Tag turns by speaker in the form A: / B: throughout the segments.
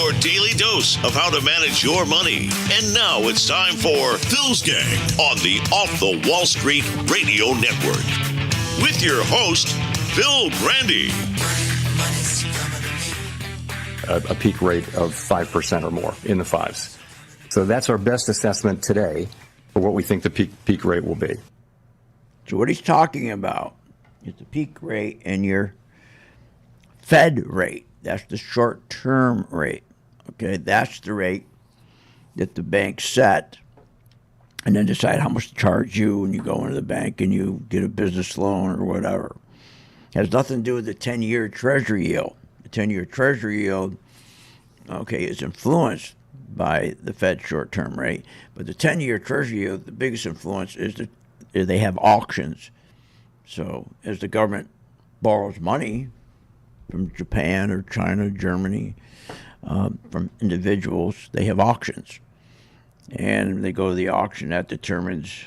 A: Your daily dose of how to manage your money. And now it's time for Phil's Gang on the Off the Wall Street Radio Network. With your host, Phil Grande.
B: A peak rate of 5% or more, in the fives. So that's our best assessment today for what we think the peak rate will be.
C: So what he's talking about is the peak rate and your Fed rate. That's the short-term rate. Okay, that's the rate that the bank set and then decide how much to charge you when you go into the bank and you get a business loan or whatever. It has nothing to do with the 10-year Treasury yield. The 10-year Treasury yield, okay, is influenced by the Fed short-term rate, but the 10-year Treasury yield, the biggest influence is that they have auctions. So as the government borrows money from Japan or China, Germany, from individuals, they have auctions. And they go to the auction, that determines,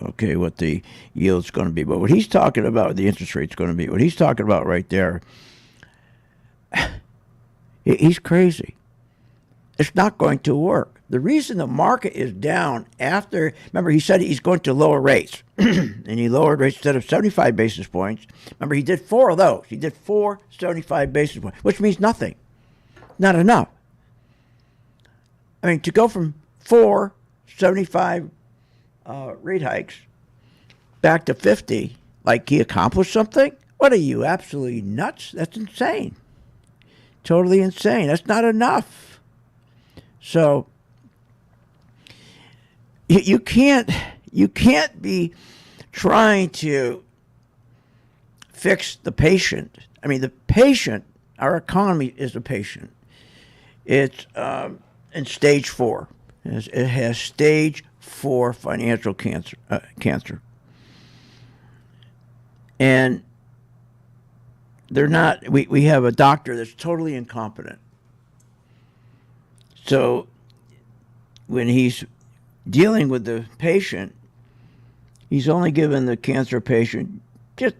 C: okay, what the yield's going to be. But what he's talking about, the interest rate's going to be, what he's talking about right there, he's crazy. It's not going to work. The reason the market is down after, remember, he said he's going to lower rates. And he lowered rates instead of 75 basis points. Remember, he did 4 of those. He did 4 75 basis points, which means nothing. Not enough. I mean, to go from 4 75 rate hikes back to 50, like he accomplished something? What are you, absolutely nuts? That's insane. Totally insane. That's not enough. So you can't be trying to fix the patient. I mean, the patient, our economy is a patient. It's in stage 4. It has stage 4 financial cancer. And they're not, we have a doctor that's totally incompetent. So when he's dealing with the patient, he's only given the cancer patient just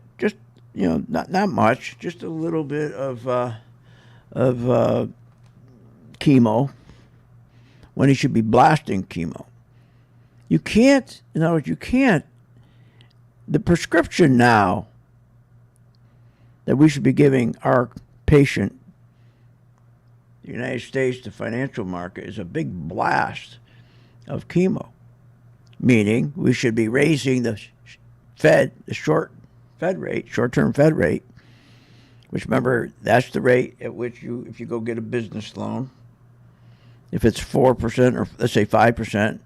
C: not much, just a little bit of chemo when he should be blasting chemo. You can't, in other words, the prescription now that we should be giving our patient, the United States, the financial market, is a big blast of chemo, meaning we should be raising the short-term Fed rate, which, remember, that's the rate at which if you go get a business loan, if it's 4% or let's say 5%,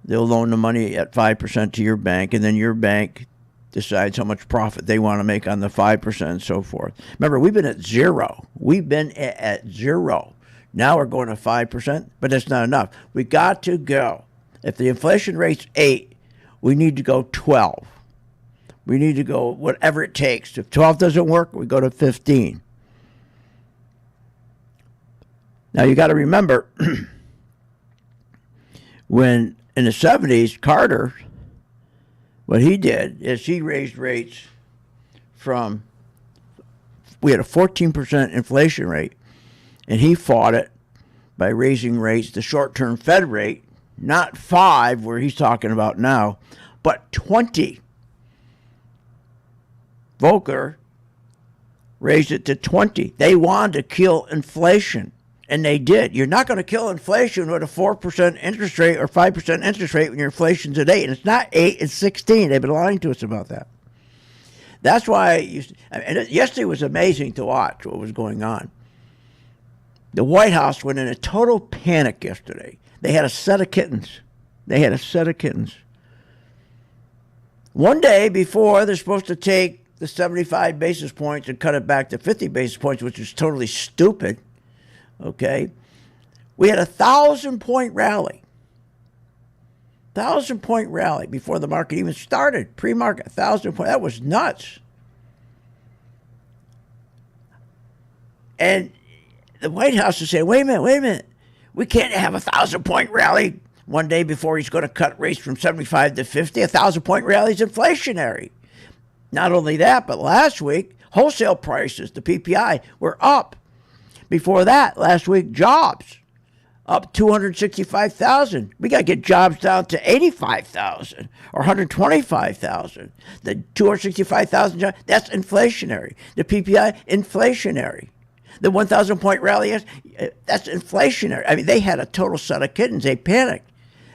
C: they'll loan the money at 5% to your bank, and then your bank decides how much profit they want to make on the 5% and so forth. Remember, we've been at 0. We've been at 0. Now we're going to 5%, but that's not enough. We got to go. If the inflation rate's 8, we need to go 12. We need to go whatever it takes. If 12 doesn't work, we go to 15. Now you got to remember, when in the 70s, Carter, what he did is he raised rates we had a 14% inflation rate, and he fought it by raising rates, the short-term Fed rate, not 5, where he's talking about now, but 20. Volcker raised it to 20. They wanted to kill inflation, and they did. You're not going to kill inflation with a 4% interest rate or 5% interest rate when your inflation's at 8. And it's not 8, it's 16. They've been lying to us about that. That's why yesterday was amazing to watch what was going on. The White House went in a total panic yesterday. They had a set of kittens. One day before they're supposed to take the 75 basis points and cut it back to 50 basis points, which is totally stupid. Okay, we had a 1,000-point rally. 1,000-point rally before the market even started. Pre-market, 1,000 point. That was nuts. And the White House is saying, wait a minute. We can't have a 1,000-point rally one day before he's going to cut rates from 75 to 50. A 1,000-point rally is inflationary. Not only that, but last week, wholesale prices, the PPI, were up Before that, last week, jobs up 265,000. We got to get jobs down to 85,000 or 125,000. The 265,000 jobs, that's inflationary. The PPI, inflationary. The 1,000-point rally, that's inflationary. I mean, they had a total set of kittens. They panicked.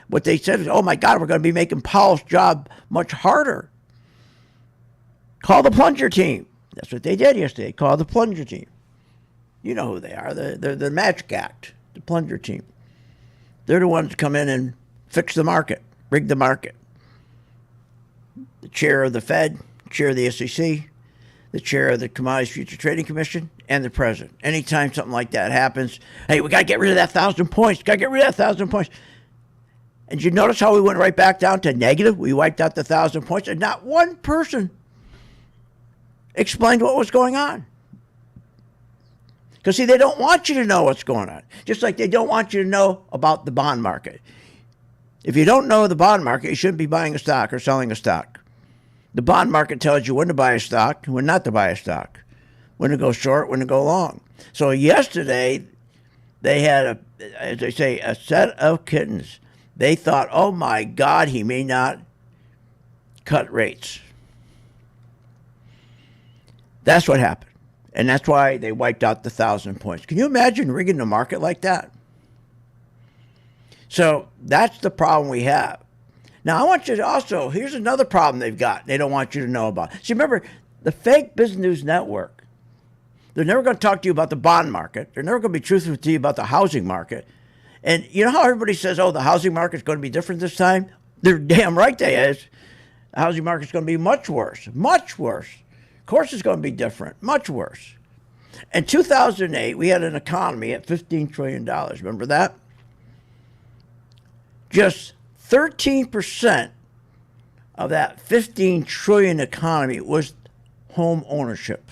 C: What they said is, oh, my God, we're going to be making Powell's job much harder. Call the plunger team. That's what they did yesterday. Call the plunger team. You know who they are. They're the Magic Act, the plunger team. They're the ones that come in and fix the market, rig the market. The chair of the Fed, chair of the SEC, the chair of the Commodities Futures Trading Commission, and the president. Anytime something like that happens, hey, we got to get rid of that 1,000 points. Got to get rid of that 1,000 points. And you notice how we went right back down to negative? We wiped out the 1,000 points, and not one person explained what was going on. Because, see, they don't want you to know what's going on. Just like they don't want you to know about the bond market. If you don't know the bond market, you shouldn't be buying a stock or selling a stock. The bond market tells you when to buy a stock, when not to buy a stock, when to go short, when to go long. So yesterday, they had, as they say, a set of kittens. They thought, oh, my God, he may not cut rates. That's what happened. And that's why they wiped out the 1,000 points. Can you imagine rigging the market like that? So that's the problem we have. Now, I want you to also, here's another problem they've got they don't want you to know about. See, remember, the fake Business News Network, they're never going to talk to you about the bond market. They're never going to be truthful to you about the housing market. And you know how everybody says, oh, the housing market's going to be different this time? They're damn right they is. The housing market's going to be much worse, much worse. Of course it's going to be different, much worse. In 2008, we had an economy at $15 trillion. Remember that? Just 13% of that $15 trillion economy was home ownership.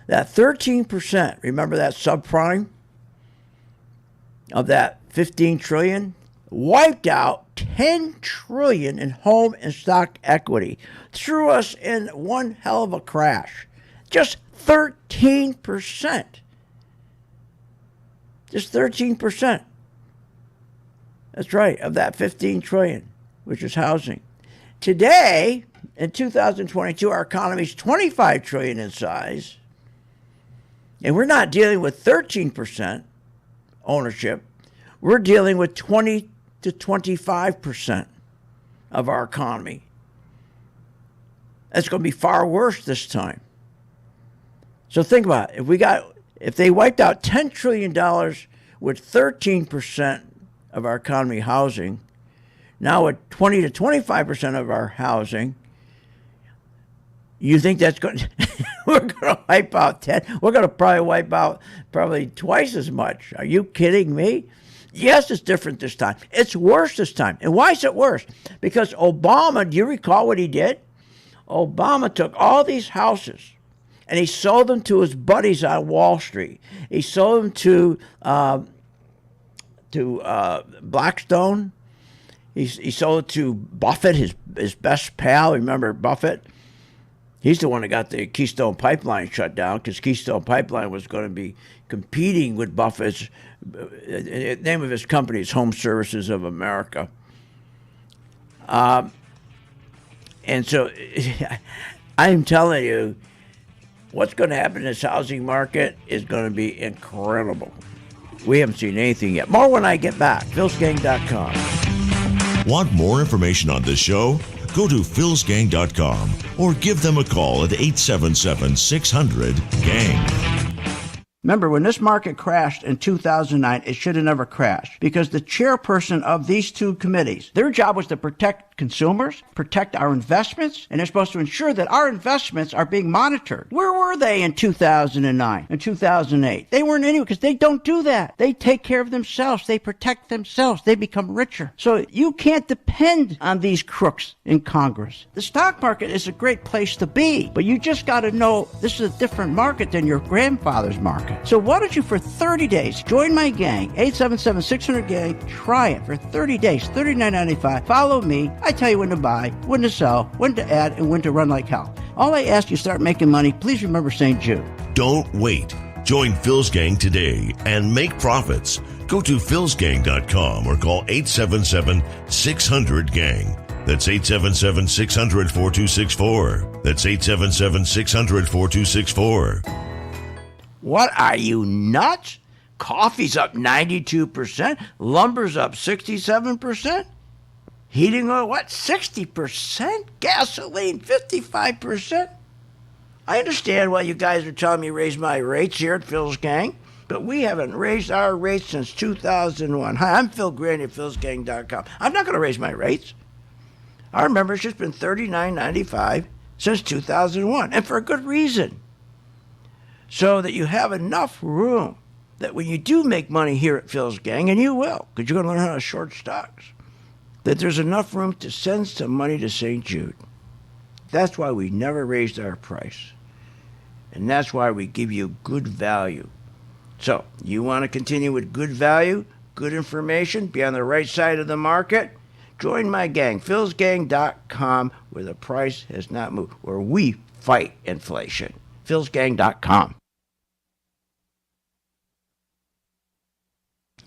C: That 13%, remember that subprime of that $15 trillion? Wiped out $10 trillion in home and stock equity, threw us in one hell of a crash. Just 13%. Just 13%. That's right, of that $15 trillion, which is housing. Today, in 2022, our economy is $25 trillion in size, and we're not dealing with 13% ownership. We're dealing with 20 to 25% of our economy. That's going to be far worse this time. So think about it. If they wiped out $10 trillion with 13% of our economy housing, now with 20 to 25% of our housing, you think that's going to, we're going to wipe out 10? We're going to probably wipe out probably twice as much. Are you kidding me? Yes, it's different this time. It's worse this time. And why is it worse? Because Obama, do you recall what he did? Obama took all these houses and he sold them to his buddies on Wall Street. He sold them to Blackstone. He sold it to Buffett, his best pal. Remember Buffett? He's the one that got the Keystone Pipeline shut down because Keystone Pipeline was going to be competing with Buffett's. The name of his company is Home Services of America. And so I'm telling you, what's going to happen in this housing market is going to be incredible. We haven't seen anything yet. More when I get back. philsgang.com.
A: Want more information on this show? Go to philsgang.com or give them a call at 877-600-GANG.
C: Remember, when this market crashed in 2009, it should have never crashed because the chairperson of these two committees, their job was to protect consumers, protect our investments, and they're supposed to ensure that our investments are being monitored. Where were they in 2009 and 2008? They weren't anywhere because they don't do that. They take care of themselves. They protect themselves. They become richer. So you can't depend on these crooks in Congress. The stock market is a great place to be, but you just got to know this is a different market than your grandfather's market. So why don't you, for 30 days, join my gang, 877-600-GANG. Try it for 30 days, $39.95. Follow me. I tell you when to buy, when to sell, when to add, and when to run like hell. All I ask you, start making money. Please remember St. Jude.
A: Don't wait. Join Phil's Gang today and make profits. Go to philsgang.com or call 877-600-GANG. That's 877-600-4264. That's 877-600-4264.
C: What, are you nuts? Coffee's up 92%. Lumber's up 67%. Heating oil, what, 60%? Gasoline, 55%? I understand why you guys are telling me to raise my rates here at Phil's Gang, but we haven't raised our rates since 2001. Hi, I'm Phil Grandy at philsgang.com. I'm not going to raise my rates. Our membership's been $39.95 since 2001, and for a good reason. So that you have enough room that when you do make money here at Phil's Gang, and you will, because you're going to learn how to short stocks, that there's enough room to send some money to St. Jude. That's why we never raised our price. And that's why we give you good value. So, you want to continue with good value, good information, be on the right side of the market? Join my gang, philsgang.com, where the price has not moved, where we fight inflation. philsgang.com.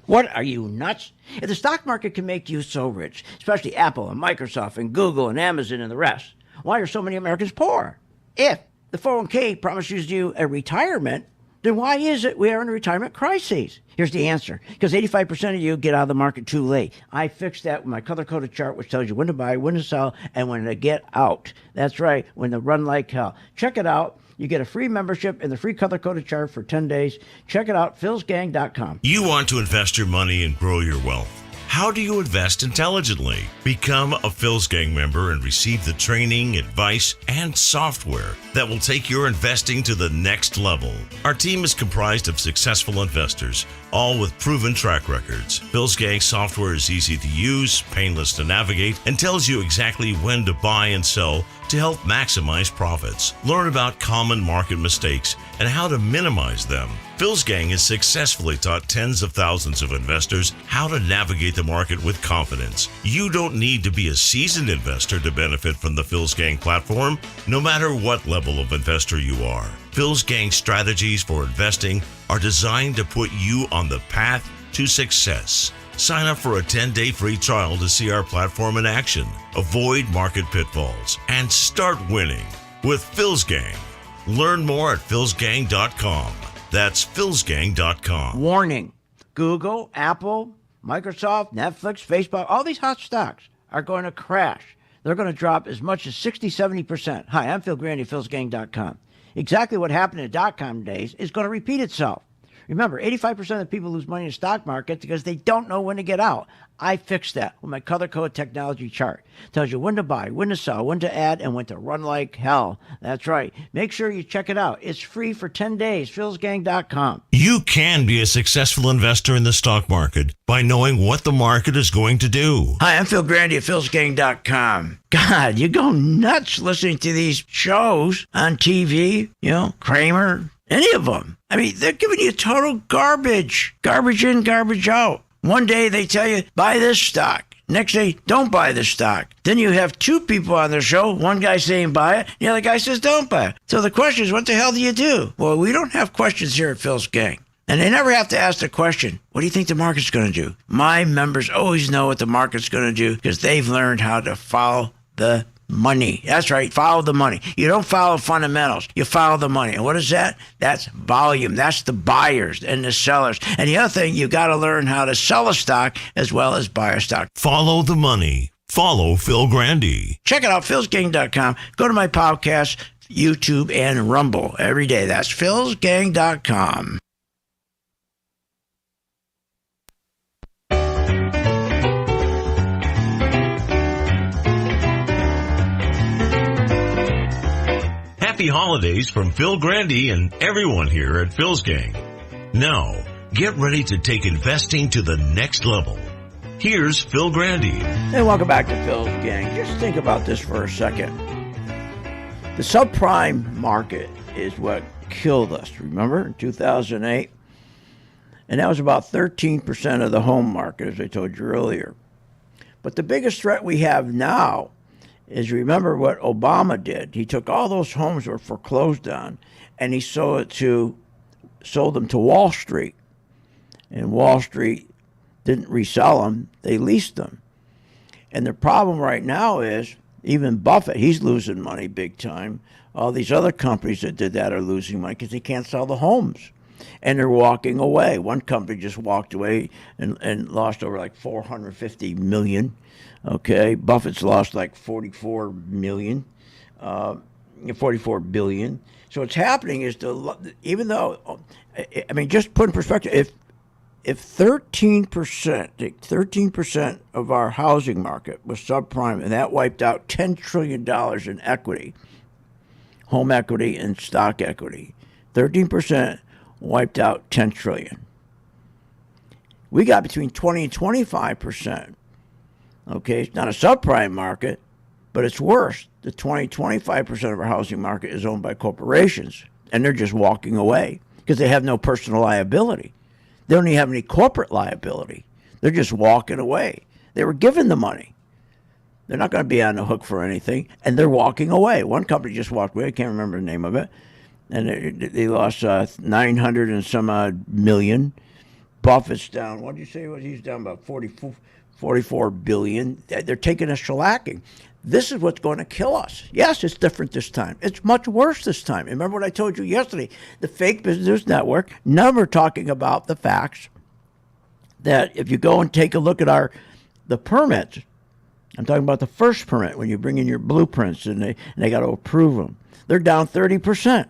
C: What, are you nuts? If the stock market can make you so rich, especially Apple and Microsoft and Google and Amazon and the rest, why are so many Americans poor? If the 401k promises you a retirement, then why is it we are in a retirement crisis? Here's the answer. Because 85% of you get out of the market too late. I fixed that with my color-coded chart, which tells you when to buy, when to sell, and when to get out. That's right, when to run like hell. Check it out. You get a free membership and the free color-coded chart for 10 days. Check it out, philsgang.com.
A: You want to invest your money and grow your wealth. How do you invest intelligently? Become a Phil's Gang member and receive the training, advice, and software that will take your investing to the next level. Our team is comprised of successful investors, all with proven track records. Phil's Gang software is easy to use, painless to navigate, and tells you exactly when to buy and sell to help maximize profits. Learn about common market mistakes and how to minimize them. Phil's Gang has successfully taught tens of thousands of investors how to navigate the market with confidence. You don't need to be a seasoned investor to benefit from the Phil's Gang platform, no matter what level of investor you are. Phil's Gang strategies for investing are designed to put you on the path to success. Sign up for a 10-day free trial to see our platform in action, avoid market pitfalls, and start winning with Phil's Gang. Learn more at philsgang.com. That's philsgang.com.
C: Warning, Google, Apple, Microsoft, Netflix, Facebook, all these hot stocks are going to crash. They're going to drop as much as 60, 70%. Hi, I'm Phil Grandy, philsgang.com. Exactly what happened in the dot-com days is going to repeat itself. Remember, 85% of people lose money in the stock market because they don't know when to get out. I fixed that with my color code technology chart. It tells you when to buy, when to sell, when to add, and when to run like hell. That's right. Make sure you check it out. It's free for 10 days. philsgang.com.
A: You can be a successful investor in the stock market by knowing what the market is going to do.
C: Hi, I'm Phil Grandy at philsgang.com. God, you go nuts listening to these shows on TV, Kramer, any of them. I mean, they're giving you total garbage. Garbage in, garbage out. One day they tell you, buy this stock. Next day, don't buy this stock. Then you have two people on the show. One guy saying buy it, the other guy says don't buy it. So the question is, what the hell do you do? Well, we don't have questions here at Phil's Gang. And they never have to ask the question, what do you think the market's going to do? My members always know what the market's going to do because they've learned how to follow the money. That's right. Follow the money. You don't follow fundamentals. You follow the money. And what is that? That's volume. That's the buyers and the sellers. And the other thing, you got to learn how to sell a stock as well as buy a stock.
A: Follow the money. Follow Phil Grandy.
C: Check it out, philsgang.com. Go to my podcast, YouTube, and Rumble every day. That's philsgang.com.
A: Happy holidays from Phil Grandy and everyone here at Phil's Gang. Now, get ready to take investing to the next level. Here's Phil Grandy.
C: Hey, welcome back to Phil's Gang. Just think about this for a second. The subprime market is what killed us, remember, in 2008? And that was about 13% of the home market, as I told you earlier. But the biggest threat we have now is, remember what Obama did. He took all those homes that were foreclosed on and he sold it to sold them to Wall Street, and Wall Street didn't resell them, they leased them. And the problem right now is even Buffett, he's losing money big time. All these other companies that did that are losing money because they can't sell the homes. And they're walking away. One company just walked away and lost over like $450 million. Okay, Buffett's lost like $44 million, $44 billion. So what's happening is, even though, I mean, just put in perspective, if 13% of our housing market was subprime, and that wiped out $10 trillion in equity, home equity and stock equity, 13% wiped out $10 trillion. We got between 20 and 25%. Okay, it's not a subprime market, but it's worse. The 25% of our housing market is owned by corporations, and they're just walking away because they have no personal liability. They don't even have any corporate liability. They're just walking away. They were given the money. They're not going to be on the hook for anything, and they're walking away. One company just walked away. I can't remember the name of it. And they lost 900 and some odd million. Buffett's down. What did you say? He's down about 44 billion. They're taking a shellacking. This is what's going to kill us. Yes, it's different this time. It's much worse this time. Remember what I told you yesterday? The fake business network never talking about the facts that if you go and take a look at the permits, I'm talking about the first permit when you bring in your blueprints and they got to approve them. They're down 30%.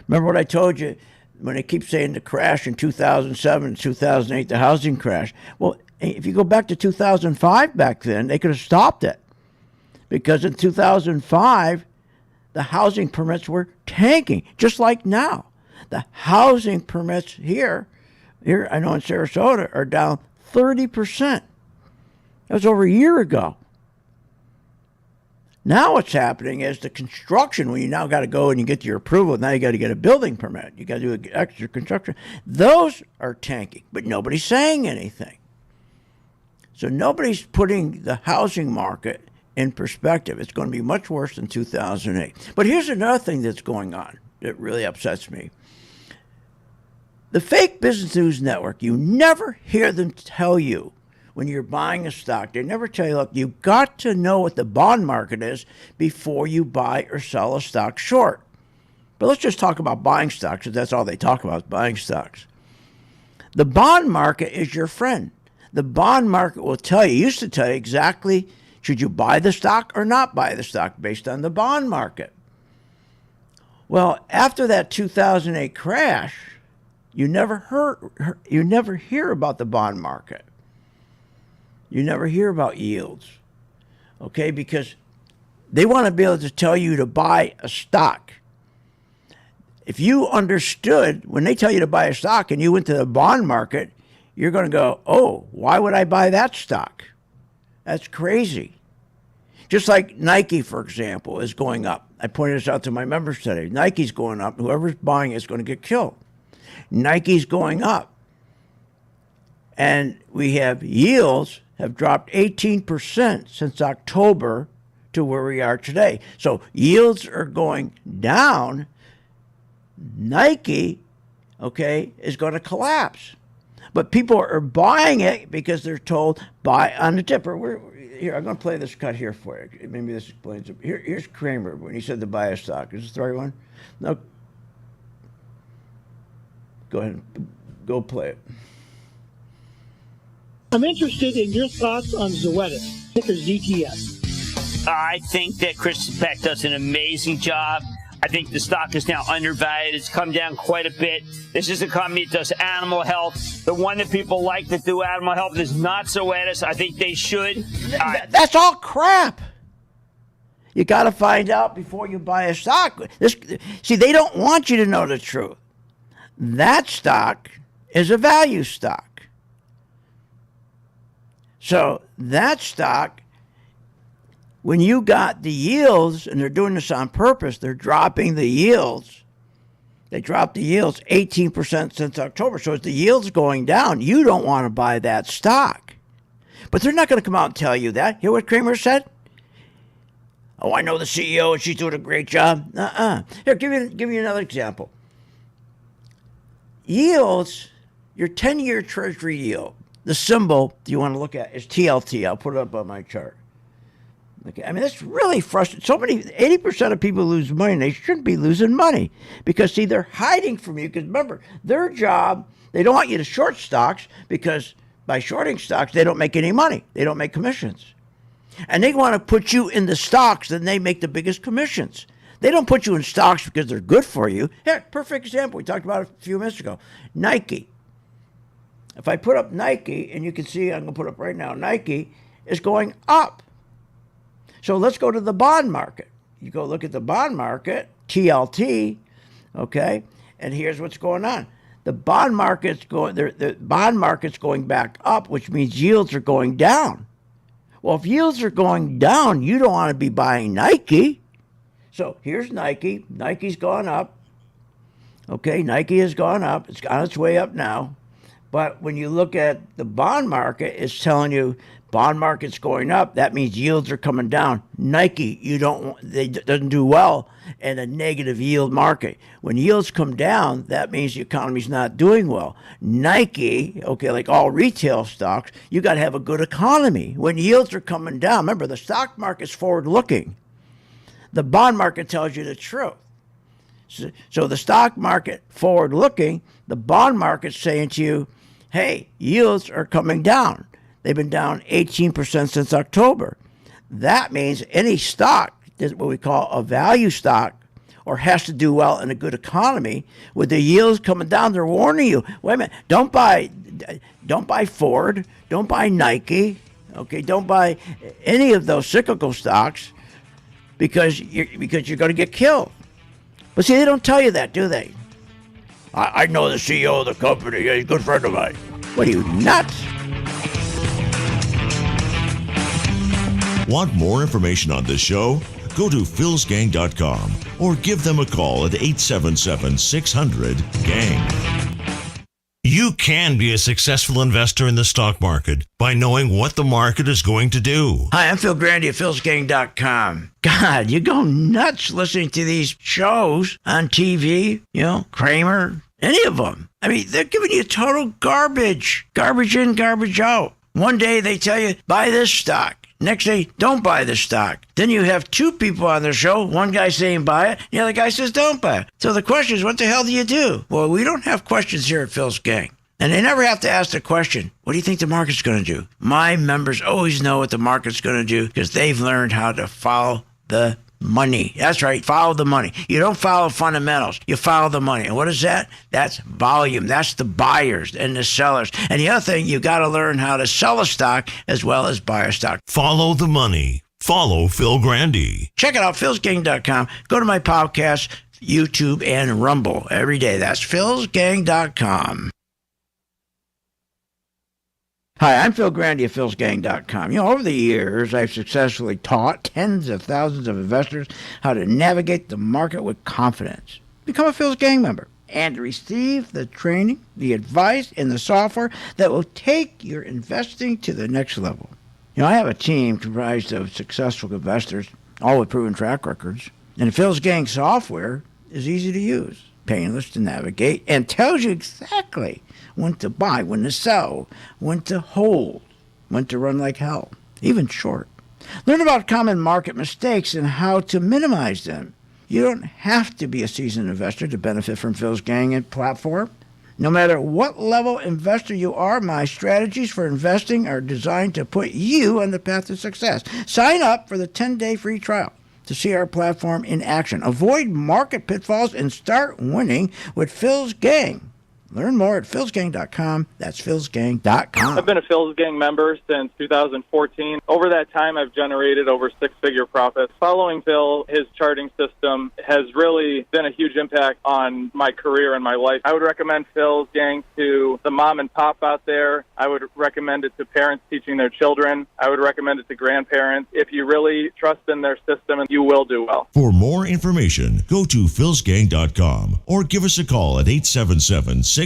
C: Remember what I told you when they keep saying the crash in 2007, 2008, the housing crash? Well, if you go back to 2005 back then, they could have stopped it. Because in 2005, the housing permits were tanking, just like now. The housing permits here I know in Sarasota, are down 30%. That was over a year ago. Now what's happening is the construction, when you now got to go and you get your approval, now you got to get a building permit. You got to do extra construction. Those are tanking, but nobody's saying anything. So nobody's putting the housing market in perspective. It's going to be much worse than 2008. But here's another thing that's going on that really upsets me. The fake business news network, you never hear them tell you when you're buying a stock, they never tell you, look, you've got to know what the bond market is before you buy or sell a stock short. But let's just talk about buying stocks, because that's all they talk about, is buying stocks. The bond market is your friend. The bond market will tell you, used to tell you exactly, should you buy the stock or not buy the stock based on the bond market. Well, after that 2008 crash, you never hear about the bond market. You never hear about yields, okay? Because they want to be able to tell you to buy a stock. If you understood, when they tell you to buy a stock and you went to the bond market, you're going to go, oh, why would I buy that stock? That's crazy. Just like Nike, for example, is going up. I pointed this out to my members today. Nike's going up. Whoever's buying it is going to get killed. Nike's going up. And we have yields have dropped 18% since October to where we are today. So yields are going down. Nike, okay, is going to collapse. But people are buying it because they're told, buy on the dip. Here, I'm going to play this cut here for you. Maybe this explains it. Here's Kramer when he said to buy a stock. Is this the right one? No. Go ahead. Go play it.
D: I'm interested in your thoughts on Zoetis, ticker ZTS.
E: I think that Chris Beck does an amazing job. I think the stock is now undervalued. It's come down quite a bit. This is a company that does animal health. The one that people like that do animal health is not Zoetis. I think they should.
C: That's all crap. You got to find out before you buy a stock. See, they don't want you to know the truth. That stock is a value stock. So that stock, when you got the yields, and they're doing this on purpose, they're dropping the yields. They dropped the yields 18% since October. So as the yields going down, you don't want to buy that stock. But they're not going to come out and tell you that. Hear what Kramer said? Oh, I know the CEO and she's doing a great job. Here, give you another example. yields, your 10-year Treasury yield, the symbol you want to look at is TLT. I'll put it up on my chart. Okay, I mean, that's really frustrating. 80% of people lose money, and they shouldn't be losing money because, see, they're hiding from you. Because remember, their job, they don't want you to short stocks because by shorting stocks, they don't make any money. They don't make commissions. And they want to put you in the stocks, and they make the biggest commissions. They don't put you in stocks because they're good for you. Here, perfect example. We talked about it a few minutes ago. Nike. If I put up Nike, and you can see, I'm going to put up right now, Nike is going up. So let's go to the bond market. You go look at the bond market, TLT, okay, and here's what's going on. The bond market's going back up, which means yields are going down. Well, if yields are going down, you don't want to be buying Nike. So here's Nike. Nike's gone up. Okay, Nike has gone up. It's on its way up now. But when you look at the bond market, it's telling you bond market's going up. That means yields are coming down. Nike, doesn't do well in a negative yield market. When yields come down, that means the economy's not doing well. Nike, okay, like all retail stocks, you got to have a good economy. When yields are coming down, remember, the stock market's forward-looking. The bond market tells you the truth. So the stock market forward-looking, the bond market's saying to you, hey, yields are coming down. They've been down 18% since October. That means any stock is what we call a value stock or has to do well in a good economy. With the yields coming down, they're warning you, wait a minute, don't buy Ford, don't buy Nike, okay, don't buy any of those cyclical stocks because you're going to get killed. But see, they don't tell you that, do they? I know the CEO of the company. He's a good friend of mine. What are you, nuts?
A: Want more information on this show? Go to philsgang.com or give them a call at 877-600-GANG. You can be a successful investor in the stock market by knowing what the market is going to do.
C: Hi, I'm Phil Grandy at philsgang.com. God, you go nuts listening to these shows on TV, Kramer, any of them. I mean, they're giving you total garbage. Garbage in, garbage out. One day they tell you, buy this stock. Next day, don't buy the stock. Then you have two people on the show. One guy saying buy it, the other guy says don't buy it. So the question is, what the hell do you do? Well, we don't have questions here at Phil's Gang. And they never have to ask the question, what do you think the market's going to do? My members always know what the market's going to do because they've learned how to follow the money. That's right, follow the money. You don't follow fundamentals, you follow the money. And what is that? That's volume. That's the buyers and the sellers. And the other thing, you got to learn how to sell a stock as well as buy a stock.
A: Follow the money. Follow Phil Grandy.
C: Check it out, philsgang.com. Go to my podcast, YouTube, and Rumble every day. That's philsgang.com. Hi, I'm Phil Grandy at philsgang.com. Over the years, I've successfully taught tens of thousands of investors how to navigate the market with confidence. Become a Phil's Gang member and receive the training, the advice, and the software that will take your investing to the next level. I have a team comprised of successful investors, all with proven track records. And Phil's Gang software is easy to use, painless to navigate, and tells you exactly when to buy, when to sell, when to hold, when to run like hell, even short. Learn about common market mistakes and how to minimize them. You don't have to be a seasoned investor to benefit from Phil's Gang and platform. No matter what level investor you are, my strategies for investing are designed to put you on the path to success. Sign up for the 10-day free trial to see our platform in action. Avoid market pitfalls and start winning with Phil's Gang. Learn more at philsgang.com. That's philsgang.com.
F: I've been a Phil's Gang member since 2014. Over that time, I've generated over six-figure profits. Following Phil, his charting system has really been a huge impact on my career and my life. I would recommend Phil's Gang to the mom and pop out there. I would recommend it to parents teaching their children. I would recommend it to grandparents. If you really trust in their system, you will do well.
A: For more information, go to philsgang.com or give us a call at 877-600-4264.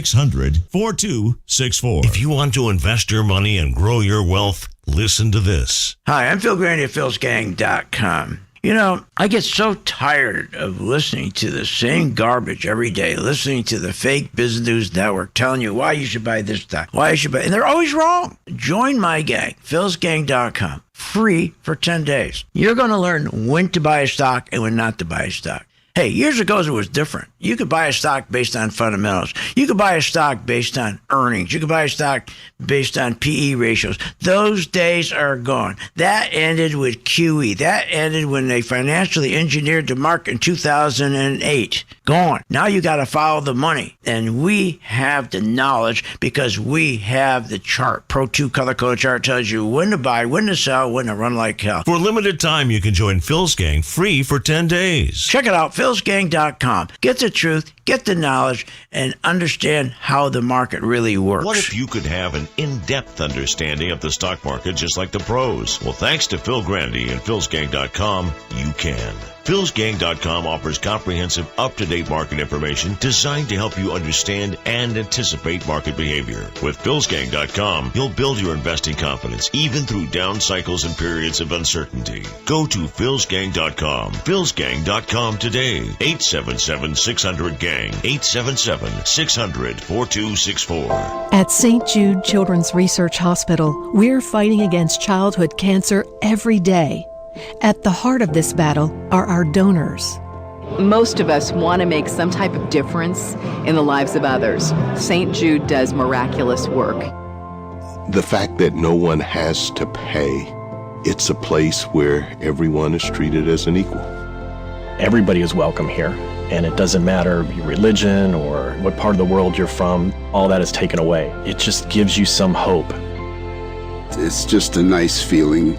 A: If you want to invest your money and grow your wealth, listen to this.
C: Hi, I'm Phil Grandy at philsgang.com. You know, I get so tired of listening to the same garbage every day, listening to the fake business news network telling you why you should buy this stock, why you should buy, and they're always wrong. Join my gang, philsgang.com, free for 10 days. You're going to learn when to buy a stock and when not to buy a stock. Hey, years ago, it was different. You could buy a stock based on fundamentals. You could buy a stock based on earnings. You could buy a stock based on PE ratios. Those days are gone. That ended with QE. That ended when they financially engineered the market in 2008. Gone. Now you got to follow the money. And we have the knowledge because we have the chart. Pro 2 color code chart tells you when to buy, when to sell, when to run like hell.
A: For a limited time, you can join Phil's Gang free for 10 days.
C: Check it out, philsgang.com. Get the truth, get the knowledge, and understand how the market really works.
A: What if you could have an in-depth understanding of the stock market just like the pros? Well, thanks to Phil Grandy and philsgang.com, you can. philsgang.com offers comprehensive, up-to-date market information designed to help you understand and anticipate market behavior. With philsgang.com, you'll build your investing confidence even through down cycles and periods of uncertainty. Go to philsgang.com. philsgang.com today. 877-600-GANG. 877-600-4264.
G: At St. Jude Children's Research Hospital, we're fighting against childhood cancer every day. At the heart of this battle are our donors.
H: Most of us want to make some type of difference in the lives of others. St. Jude does miraculous work.
I: The fact that no one has to pay, it's a place where everyone is treated as an equal.
J: Everybody is welcome here, and it doesn't matter your religion or what part of the world you're from, all that is taken away. It just gives you some hope.
K: It's just a nice feeling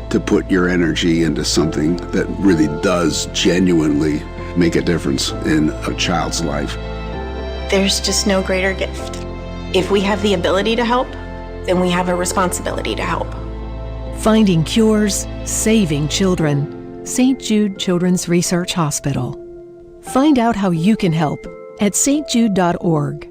K: to put your energy into something that really does genuinely make a difference in a child's life.
L: There's just no greater gift. If we have the ability to help, then we have a responsibility to help.
G: Finding cures, saving children. St. Jude Children's Research Hospital. Find out how you can help at stjude.org.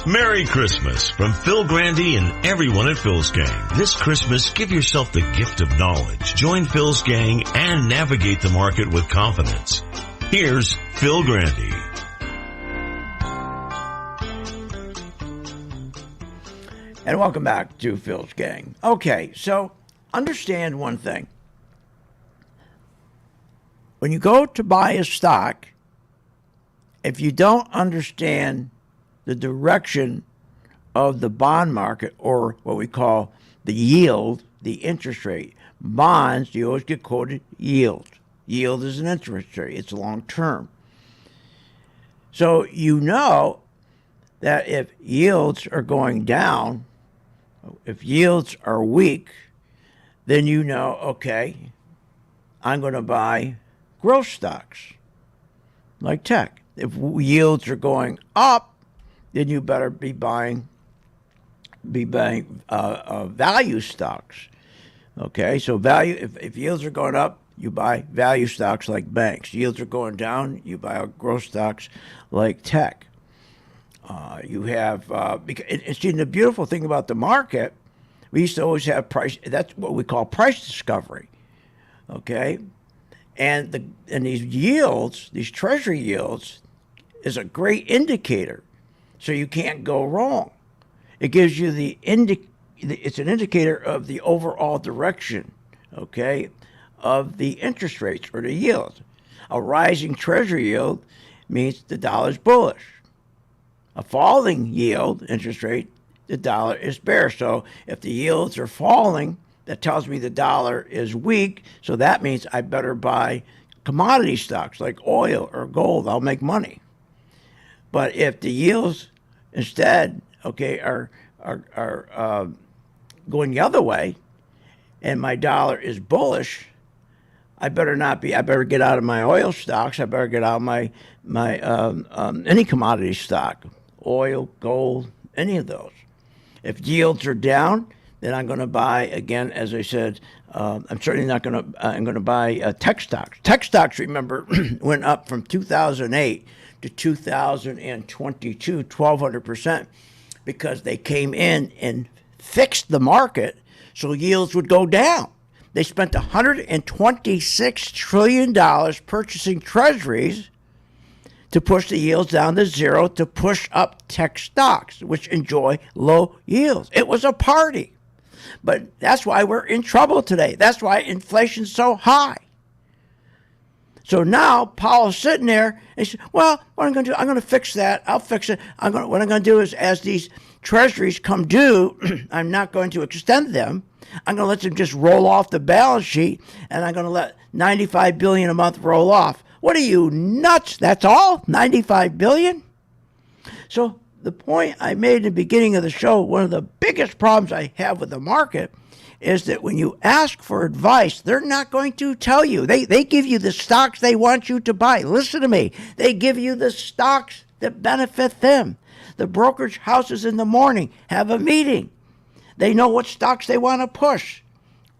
A: Merry Christmas from Phil Grandy and everyone at Phil's Gang. This Christmas, give yourself the gift of knowledge. Join Phil's Gang and navigate the market with confidence. Here's Phil Grandy.
C: And welcome back to Phil's Gang. Okay, so understand one thing. When you go to buy a stock, if you don't understand the direction of the bond market, or what we call the yield, the interest rate. Bonds, you always get quoted yield. Yield is an interest rate. It's long term. So you know that if yields are going down, if yields are weak, then you know, okay, I'm going to buy growth stocks like tech. If yields are going up, then you better be buying value stocks. Okay, so value. If yields are going up, you buy value stocks like banks. Yields are going down, you buy growth stocks like tech. You have see, the beautiful thing about the market, we used to always have price. That's what we call price discovery. Okay, and these yields, these treasury yields, is a great indicator. So you can't go wrong. It gives you it's an indicator of the overall direction, okay, of the interest rates or the yield. A rising treasury yield means the dollar's bullish. A falling yield, interest rate, the dollar is bearish. So if the yields are falling, that tells me the dollar is weak. So that means I better buy commodity stocks like oil or gold. I'll make money. But if the yields instead, okay, are going the other way, and my dollar is bullish, I better not be. I better get out of my oil stocks. I better get out of my any commodity stock, oil, gold, any of those. If yields are down, then I'm going to buy, again, as I said, I'm certainly not going to, I'm going to buy tech stocks. Tech stocks, remember, went up from 2008 to 2022, 1,200%, because they came in and fixed the market so yields would go down. They spent $126 trillion purchasing treasuries to push the yields down to zero, to push up tech stocks, which enjoy low yields. It was a party. But that's why we're in trouble today. That's why inflation's so high. So now Powell's sitting there and he said, well, what I'm going to do, I'm going to fix that. I'll fix it. What I'm going to do is, as these treasuries come due, I'm not going to extend them. I'm going to let them just roll off the balance sheet, and I'm going to let $95 billion a month roll off. What are you, nuts? That's all? $95 billion? So the point I made in the beginning of the show, one of the biggest problems I have with the market is that when you ask for advice, they're not going to tell you. They give you the stocks they want you to buy. Listen to me. They give you the stocks that benefit them. The brokerage houses in the morning have a meeting. They know what stocks they want to push,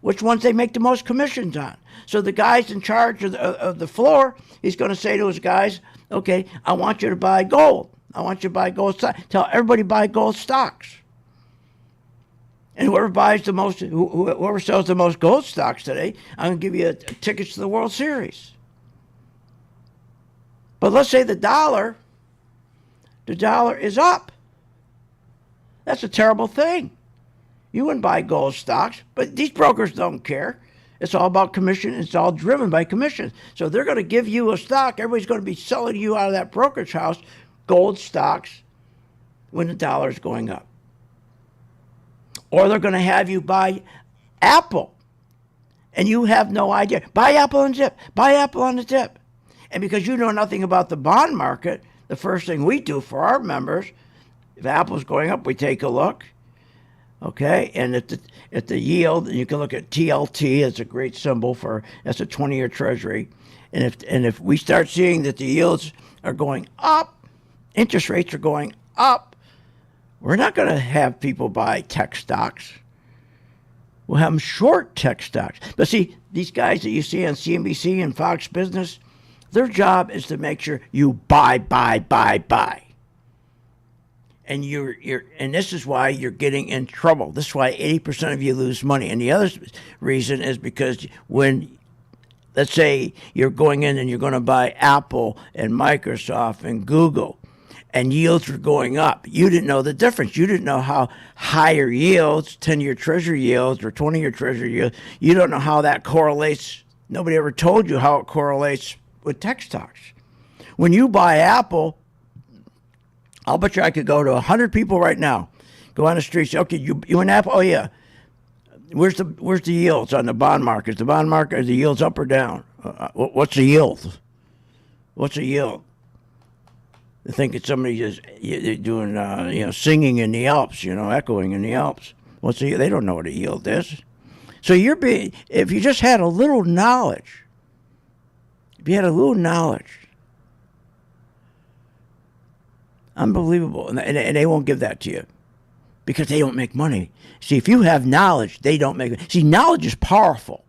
C: which ones they make the most commissions on. So the guy's in charge of the floor, he's going to say to his guys, okay, I want you to buy gold. I want you to buy gold stocks. Tell everybody buy gold stocks. And whoever buys the most, whoever sells the most gold stocks today, I'm going to give you tickets to the World Series. But let's say the dollar is up. That's a terrible thing. You wouldn't buy gold stocks, but these brokers don't care. It's all about commission. It's all driven by commission. So they're going to give you a stock. Everybody's going to be selling you out of that brokerage house gold stocks when the dollar is going up. Or they're going to have you buy Apple, and you have no idea. Buy Apple on Zip. Buy Apple on the Zip. And because you know nothing about the bond market, the first thing we do for our members, if Apple's going up, we take a look. Okay, and at the yield, you can look at TLT. It's a great symbol for, that's a 20-year treasury. And if we start seeing that the yields are going up, interest rates are going up, we're not going to have people buy tech stocks. We'll have them short tech stocks. But see, these guys that you see on CNBC and Fox Business, their job is to make sure you buy. And and this is why you're getting in trouble. This is why 80% of you lose money. And the other reason is because when, let's say you're going in and you're going to buy Apple and Microsoft and Google, and yields are going up, you didn't know the difference. You didn't know how higher yields, 10-year treasury yields or 20-year treasury yields, you don't know how that correlates. Nobody ever told you how it correlates with tech stocks. When you buy Apple, I'll bet you I could go to 100 people right now, go on the street, say, okay, you in Apple? Oh, yeah. Where's the yields on the bond market? Is the bond market, is the yields up or down? What's the yield? What's the yield? They think it's somebody just doing, singing in the Alps, echoing in the Alps. They don't know what a yield is. So if you just had a little knowledge, unbelievable. And they won't give that to you because they don't make money. See, if you have knowledge, they don't make it. See, knowledge is powerful.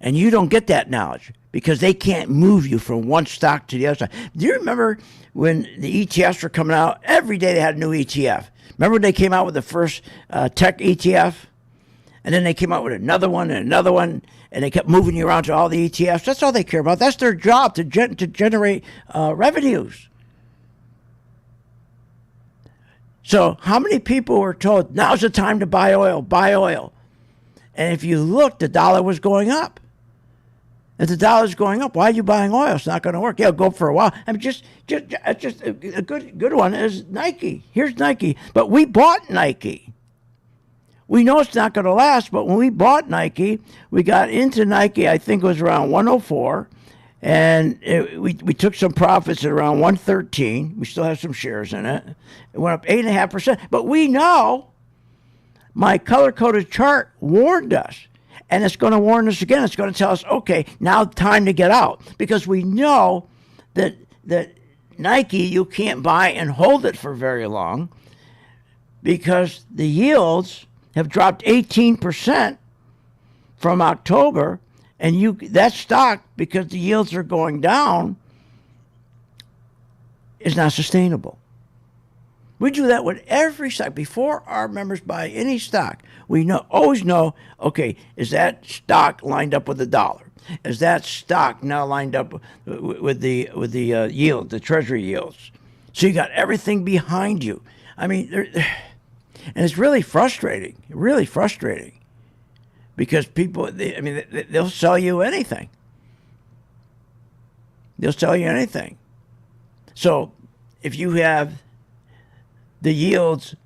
C: And you don't get that knowledge because they can't move you from one stock to the other side. Do you remember when the ETFs were coming out? Every day they had a new ETF. Remember when they came out with the first tech ETF? And then they came out with another one, and they kept moving you around to all the ETFs. That's all they care about. That's their job, to generate revenues. So how many people were told, now's the time to buy oil, buy oil? And if you look, the dollar was going up. If the dollar's going up, why are you buying oil? It's not going to work. Yeah, go for a while. I mean, just a good one is Nike. Here's Nike. But we bought Nike. We know it's not going to last, but when we bought Nike, we got into Nike, I think it was around 104, and we took some profits at around 113. We still have some shares in it. It went up 8.5%. But we know, my color-coded chart warned us, and it's going to warn us again. It's going to tell us, okay, now time to get out, because we know that Nike, you can't buy and hold it for very long because the yields have dropped 18% from October, and that stock, because the yields are going down, is not sustainable. We do that with every stock. Before our members buy any stock, we always know, okay, is that stock lined up with the dollar? Is that stock now lined up with the yield, the treasury yields? So you got everything behind you. I mean, and it's really frustrating, because people, they'll sell you anything. They'll sell you anything. So if you have the yields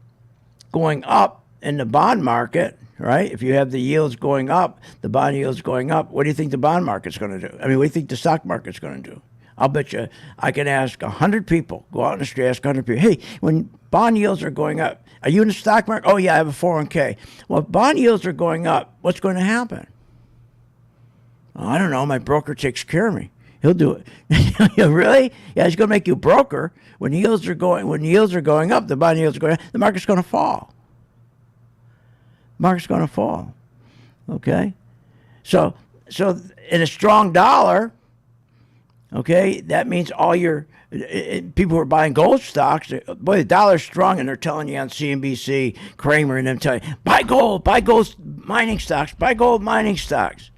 C: going up in the bond market, right? If you have the yields going up, the bond yields going up, what do you think the bond market's going to do? I mean, what do you think the stock market's going to do? I'll bet you I can ask 100 people, go out in the street, ask 100 people, hey, when bond yields are going up, are you in the stock market? Oh, yeah, I have a 401k. Well, if bond yields are going up, what's going to happen? Oh, I don't know. My broker takes care of me. He'll do it. Really? Yeah, he's going to make you a broker. When yields are going up, the bond yields are going up, the market's going to fall. Market's going to fall. Okay? So in a strong dollar, okay, that means all your people who are buying gold stocks, boy, the dollar's strong, and they're telling you on CNBC, Kramer and them telling you, buy gold mining stocks, buy gold mining stocks.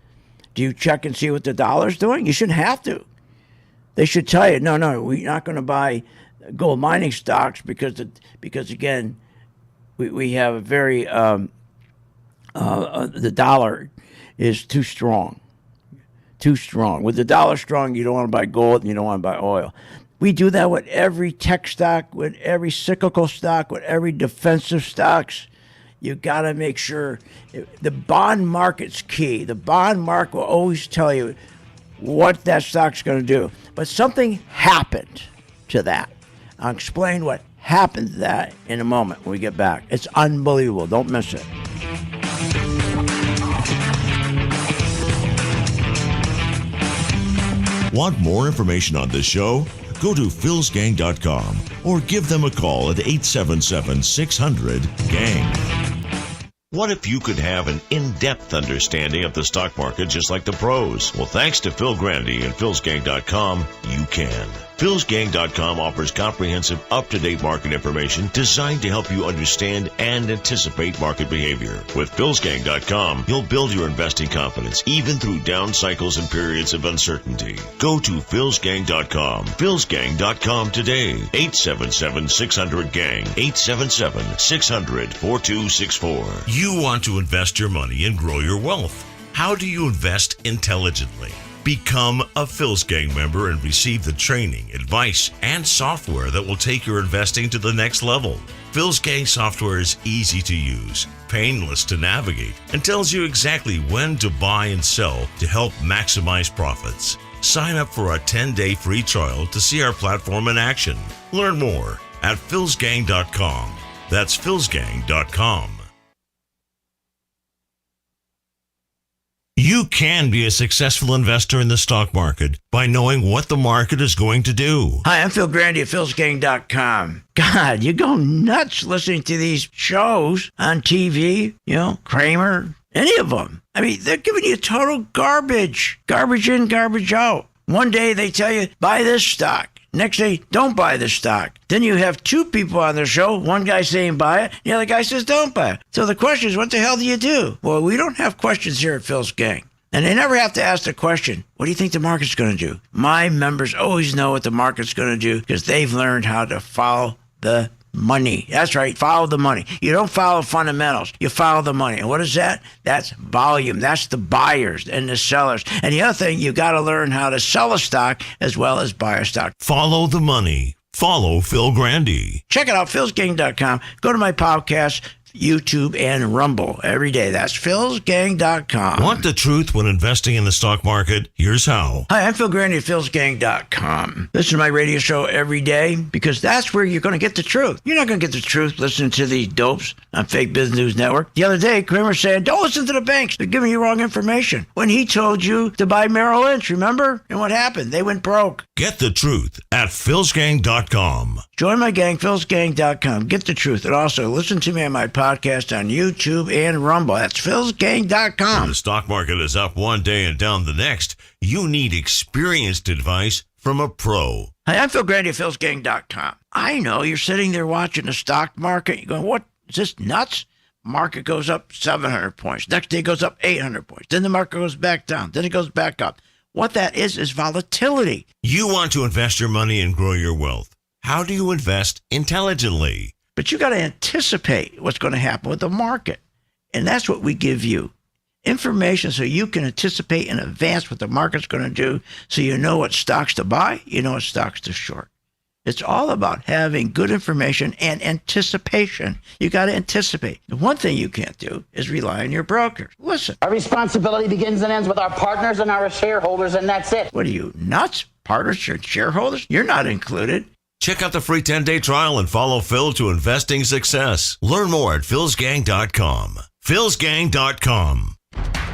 C: Do you check and see what the dollar's doing? You shouldn't have to. They should tell you, no, we're not going to buy gold mining stocks because again, we have a very the dollar is too strong. Too strong. With the dollar strong, you don't want to buy gold and you don't want to buy oil. We do that with every tech stock, with every cyclical stock, with every defensive stocks. You got to make sure the bond market's key. The bond market will always tell you what that stock's going to do. But something happened to that. I'll explain what happened to that in a moment when we get back. It's unbelievable. Don't miss it.
A: Want more information on this show? Go to philsgang.com or give them a call at 877-600-GANG. What if you could have an in-depth understanding of the stock market just like the pros? Well, thanks to Phil Grandy and philsgang.com, you can. philsgang.com offers comprehensive, up-to-date market information designed to help you understand and anticipate market behavior. With philsgang.com, you'll build your investing confidence even through down cycles and periods of uncertainty. Go to philsgang.com. philsgang.com today. 877-600-GANG. 877-600-4264. You want to invest your money and grow your wealth. How do you invest intelligently? Become a Phil's Gang member and receive the training, advice, and software that will take your investing to the next level. Phil's Gang software is easy to use, painless to navigate, and tells you exactly when to buy and sell to help maximize profits. Sign up for a 10-day free trial to see our platform in action. Learn more at philsgang.com. That's philsgang.com. You can be a successful investor in the stock market by knowing what the market is going to do.
C: Hi, I'm Phil Grandy at philsgang.com. God, you go nuts listening to these shows on TV, Kramer, any of them. I mean, they're giving you total garbage. Garbage in, garbage out. One day they tell you, buy this stock. Next day, don't buy the stock. Then you have two people on the show. One guy saying buy it, the other guy says don't buy it. So the question is, what the hell do you do? Well, we don't have questions here at Phil's Gang. And they never have to ask the question, what do you think the market's going to do? My members always know what the market's going to do because they've learned how to follow the money. That's right, follow the money. You don't follow fundamentals. You follow the money. And what is that? That's volume. That's the buyers and the sellers. And the other thing, you got to learn how to sell a stock as well as buy a stock.
A: Follow the money. Follow Phil Grandy.
C: Check it out, philsgang.com. Go to my podcast, YouTube, and Rumble every day. That's philsgang.com.
A: Want the truth when investing in the stock market? Here's how.
C: Hi, I'm Phil Grandy at philsgang.com. Listen to my radio show every day because that's where you're going to get the truth. You're not going to get the truth listening to these dopes on Fake Business News Network. The other day, Kramer said, don't listen to the banks. They're giving you wrong information. When he told you to buy Merrill Lynch, remember? And what happened? They went broke.
A: Get the truth at philsgang.com.
C: Join my gang, philsgang.com. Get the truth. And also, listen to me on my podcast, podcast on YouTube and Rumble. That's philsgang.com.
A: When the stock market is up one day and down the next, you need experienced advice from a pro.
C: Hi, I'm Phil Grandy at philsgang.com. I know you're sitting there watching the stock market. You're going, what? Is this nuts? Market goes up 700 points. Next day goes up 800 points. Then the market goes back down. Then it goes back up. What that is volatility.
A: You want to invest your money and grow your wealth. How do you invest intelligently?
C: But you got to anticipate what's going to happen with the market. And that's what we give you. Information so you can anticipate in advance what the market's going to do, so you know what stocks to buy, you know what stocks to short. It's all about having good information and anticipation. You got to anticipate. The one thing you can't do is rely on your brokers. Listen.
M: Our responsibility begins and ends with our partners and our shareholders, and that's it.
C: What are you, nuts? Partners or shareholders? You're not included.
A: Check out the free 10-day trial and follow Phil to investing success. Learn more at philsgang.com. philsgang.com.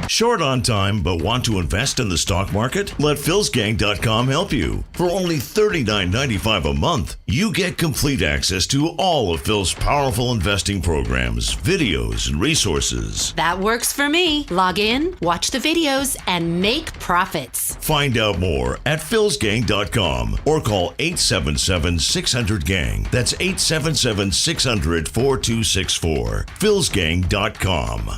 A: Short on time but want to invest in the stock market? Let philsgang.com help you. For only $39.95 a month, you get complete access to all of Phil's powerful investing programs, videos, and resources.
N: That works for me. Log in, watch the videos, and make profits.
A: Find out more at philsgang.com or call 877-600-GANG. That's 877-600-4264. philsgang.com.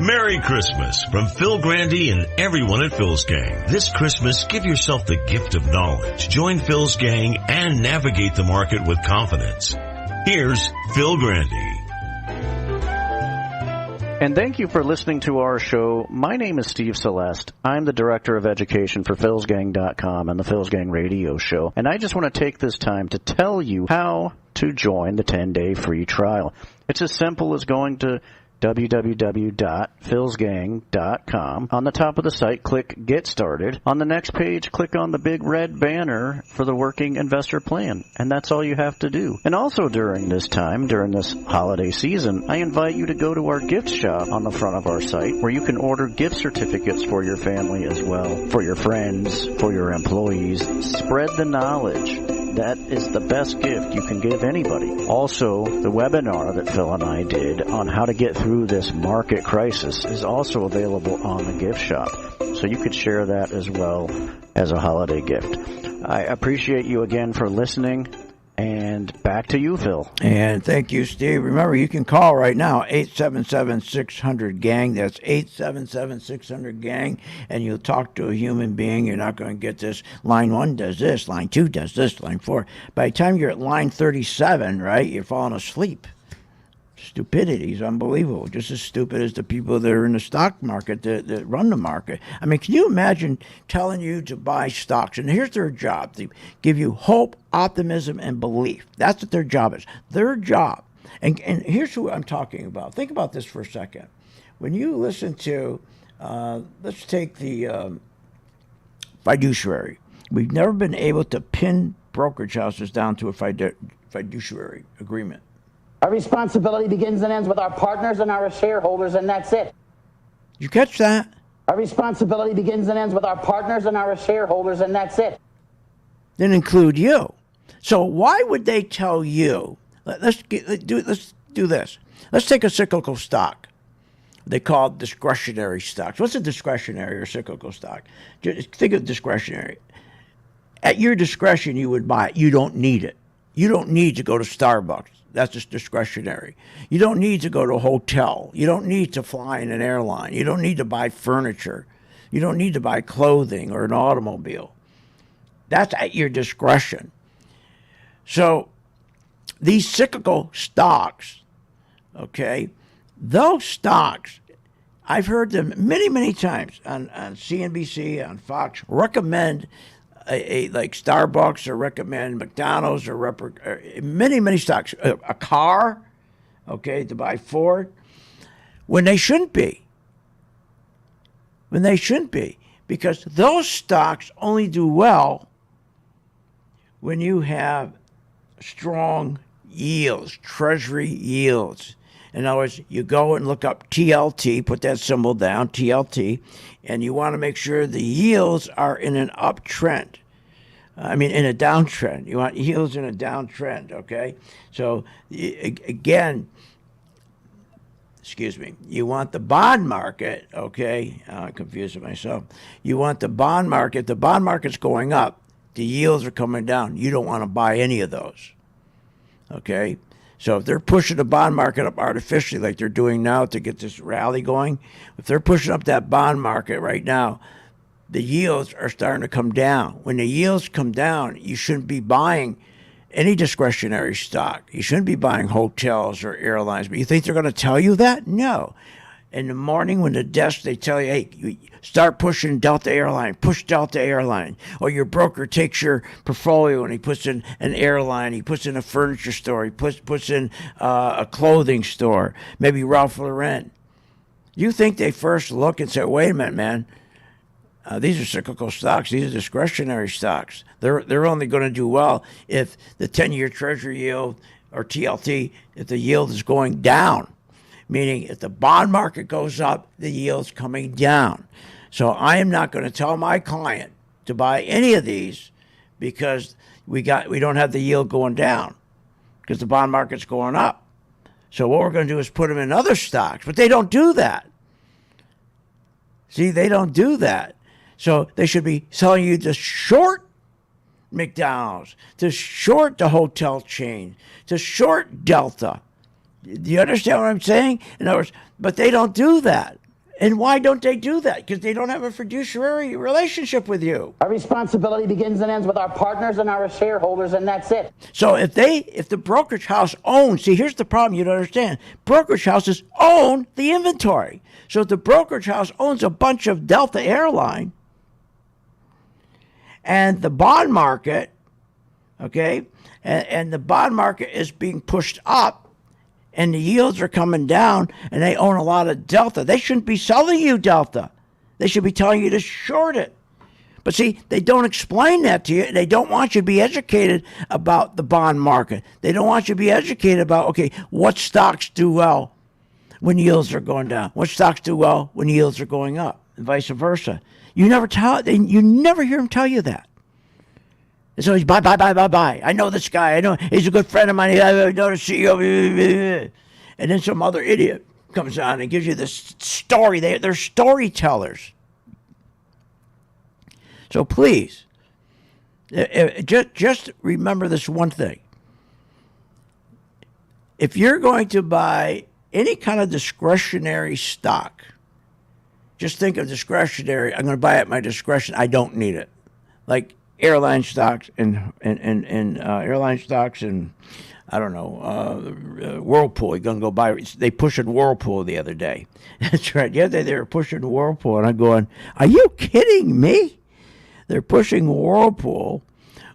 A: Merry Christmas from Phil Grandy and everyone at Phil's Gang. This Christmas, give yourself the gift of knowledge. Join Phil's Gang and navigate the market with confidence. Here's Phil Grandy.
O: And thank you for listening to our show. My name is Steve Celeste. I'm the Director of Education for philsgang.com and the Phil's Gang Radio Show. And I just want to take this time to tell you how to join the 10-day free trial. It's as simple as going to www.philsgang.com. On the top of the site, click Get Started. On the next page, click on the big red banner for the Working Investor Plan. And that's all you have to do. And also during this time, during this holiday season, I invite you to go to our gift shop on the front of our site, where you can order gift certificates for your family as well, for your friends, for your employees. Spread the knowledge. That is the best gift you can give anybody. Also, the webinar that Phil and I did on how to get through this market crisis is also available on the gift shop. So you could share that as well as a holiday gift. I appreciate you again for listening. And back to you, Phil.
C: And thank you, Steve. Remember, you can call right now, 877-600-GANG. That's 877-600-GANG. And you'll talk to a human being. You're not going to get this. Line 1 does this. Line 2 does this. Line 4. By the time you're at line 37, right, you're falling asleep. Stupidity is unbelievable. Just as stupid as the people that are in the stock market that run the market. I mean, can you imagine telling you to buy stocks? And here's their job. They give you hope, optimism, and belief. That's what their job is. Their job. And here's who I'm talking about. Think about this for a second. When you listen to, let's take the fiduciary. We've never been able to pin brokerage houses down to a fiduciary agreement.
M: Our responsibility begins and ends with our partners and our shareholders, and that's it.
C: You catch that?
M: Our responsibility begins and ends with our partners and our shareholders, and that's it.
C: Then include you. So why would they tell you? Let's do this. Let's take a cyclical stock. They call it discretionary stocks. What's a discretionary or cyclical stock? Just think of discretionary. At your discretion, you would buy it. You don't need it. You don't need to go to Starbucks. That's just discretionary. You don't need to go to a hotel. You don't need to fly in an airline. You don't need to buy furniture. You don't need to buy clothing or an automobile. That's at your discretion. So these cyclical stocks, okay, those stocks, I've heard them many, many times on CNBC, on Fox, recommend like Starbucks, or recommend McDonald's, or many stocks, a car, okay, to buy Ford, when they shouldn't be. When they shouldn't be, because those stocks only do well when you have strong yields, treasury yields. In other words, you go and look up TLT, put that symbol down, TLT, and you want to make sure the yields are in an uptrend. In a downtrend. You want yields in a downtrend, okay? So, again, you want the bond market, okay? I'm confusing myself. You want the bond market. The bond market's going up. The yields are coming down. You don't want to buy any of those, okay? So if they're pushing the bond market up artificially like they're doing now to get this rally going, if they're pushing up that bond market right now, the yields are starting to come down. When the yields come down, you shouldn't be buying any discretionary stock. You shouldn't be buying hotels or airlines. But you think they're going to tell you that? No. In the morning when the desk, they tell you, hey, you start pushing Delta Airline, push Delta Airline. Or your broker takes your portfolio and he puts in an airline, he puts in a furniture store, he puts in a clothing store, maybe Ralph Lauren. You think they first look and say, wait a minute, man, these are cyclical stocks. These are discretionary stocks. They're only going to do well if the 10-year Treasury yield, or TLT, if the yield is going down. Meaning if the bond market goes up, the yield's coming down. So I am not going to tell my client to buy any of these because we don't have the yield going down because the bond market's going up. So what we're going to do is put them in other stocks, but they don't do that. See, they don't do that. So they should be telling you to short McDonald's, to short the hotel chain, to short Delta. Do you understand what I'm saying? In other words, but they don't do that. And why don't they do that? Because they don't have a fiduciary relationship with you.
M: Our responsibility begins and ends with our partners and our shareholders, and that's it.
C: So if the brokerage house owns, see, here's the problem you don't understand. Brokerage houses own the inventory. So if the brokerage house owns a bunch of Delta Airline and the bond market, okay, and the bond market is being pushed up, and the yields are coming down, and they own a lot of Delta. They shouldn't be selling you Delta. They should be telling you to short it. But see, they don't explain that to you. They don't want you to be educated about the bond market. They don't want you to be educated about, okay, what stocks do well when yields are going down? What stocks do well when yields are going up? And vice versa. You never hear them tell you that. It's always buy. I know this guy. I know he's a good friend of mine. I know the CEO. And then some other idiot comes on and gives you this story. They're storytellers. So please, just remember this one thing. If you're going to buy any kind of discretionary stock, just think of discretionary. I'm going to buy it at my discretion. I don't need it. Like airline stocks and airline stocks and I don't know, Whirlpool. You're gonna go buy. They pushing Whirlpool the other day. That's right. The other day they were pushing Whirlpool, and I'm going, "Are you kidding me?" They're pushing Whirlpool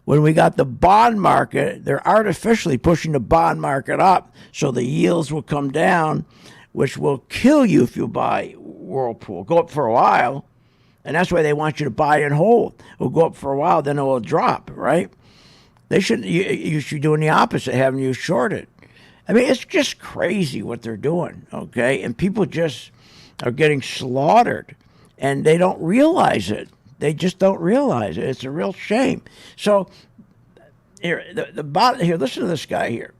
C: when we got the bond market. They're artificially pushing the bond market up, so the yields will come down, which will kill you if you buy Whirlpool. Go up for a while. And that's why they want you to buy and hold. It will go up for a while, then it will drop, right? You should be doing the opposite, having you short it. I mean, it's just crazy what they're doing, okay? And people just are getting slaughtered, and they don't realize it. They just don't realize it. It's a real shame. So here, here, listen to this guy here.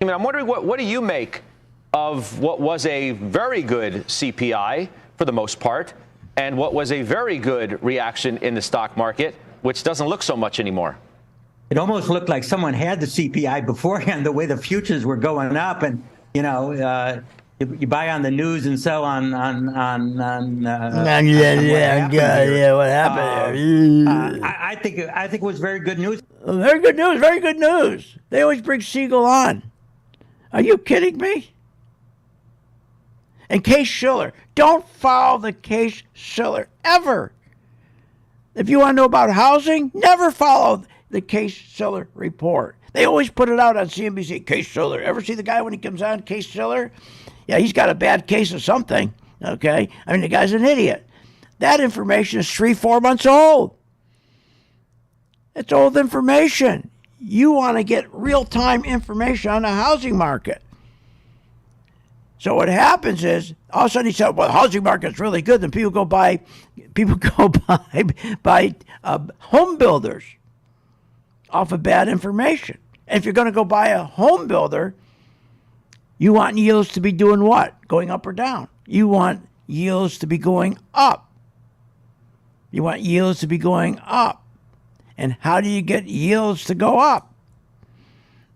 P: I mean, I'm wondering what do you make of what was a very good CPI for the most part, and what was a very good reaction in the stock market, which doesn't look so much anymore?
Q: It almost looked like someone had the CPI beforehand, the way the futures were going up, and you you buy on the news and sell on what happened. I think it was very good news.
C: Very good news. Very good news. They always bring Siegel on. Are you kidding me? And Case Shiller, don't follow the Case Shiller ever. If you want to know about housing, never follow the Case Shiller report. They always put it out on CNBC. Case Shiller. Ever see the guy when he comes on, Case Shiller? Yeah, he's got a bad case of something, okay? I mean, the guy's an idiot. That information is 3-4 months old. It's old information. you want to get real-time information on the housing market. So what happens is, all of a sudden he said, well, the housing market's really good. Then people go buy home builders off of bad information. And if you're going to go buy a home builder, you want yields to be doing what? Going up or down? You want yields to be going up. You want yields to be going up. And how do you get yields to go up?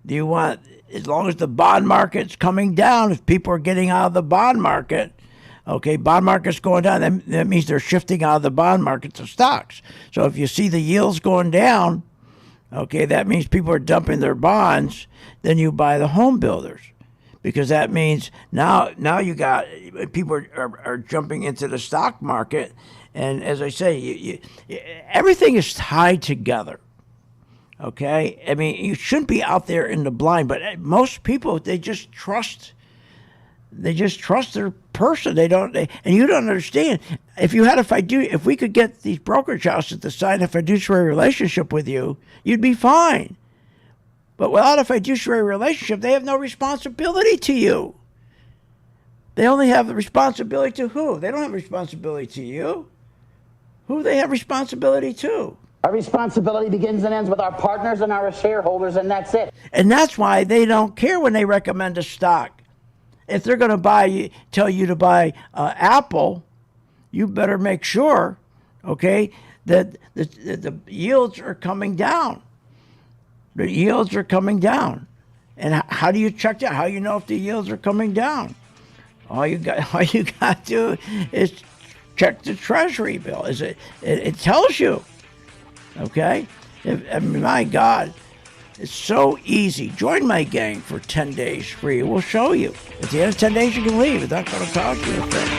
C: Do you want, as long as the bond market's coming down, if people are getting out of the bond market, okay, bond market's going down, that means they're shifting out of the bond market to stocks. So if you see the yields going down, okay, that means people are dumping their bonds, then you buy the home builders. Because that means now you got, people are jumping into the stock market. And as I say, everything is tied together. Okay? I mean, you shouldn't be out there in the blind, but most people, they just trust their person. And you don't understand. If we could get these brokerage houses to sign a fiduciary relationship with you, you'd be fine. But without a fiduciary relationship, they have no responsibility to you. They only have the responsibility to who? They don't have responsibility to you. Who do they have responsibility to?
M: Our responsibility begins and ends with our partners and our shareholders, and that's it.
C: And that's why they don't care when they recommend a stock. If they're going to tell you to buy Apple, you better make sure, okay, that the yields are coming down. The yields are coming down. And how do you check that? How do you know if the yields are coming down? All you got to do is check the Treasury bill. It tells you. Okay? My God, it's so easy. Join my gang for 10 days free. We'll show you. At the end of 10 days, you can leave. It's not going to cost you a thing.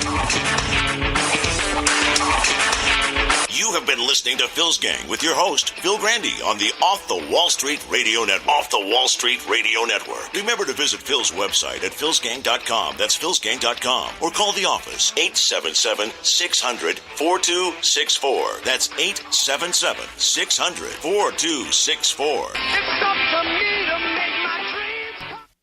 A: You have been listening to Phil's Gang with your host, Phil Grandy, on the Off the Wall Street Radio Network. Off the Wall Street Radio Network. Remember to visit Phil's website at philsgang.com. That's philsgang.com. Or call the office, 877-600-4264. That's 877-600-4264.
R: It's up to me.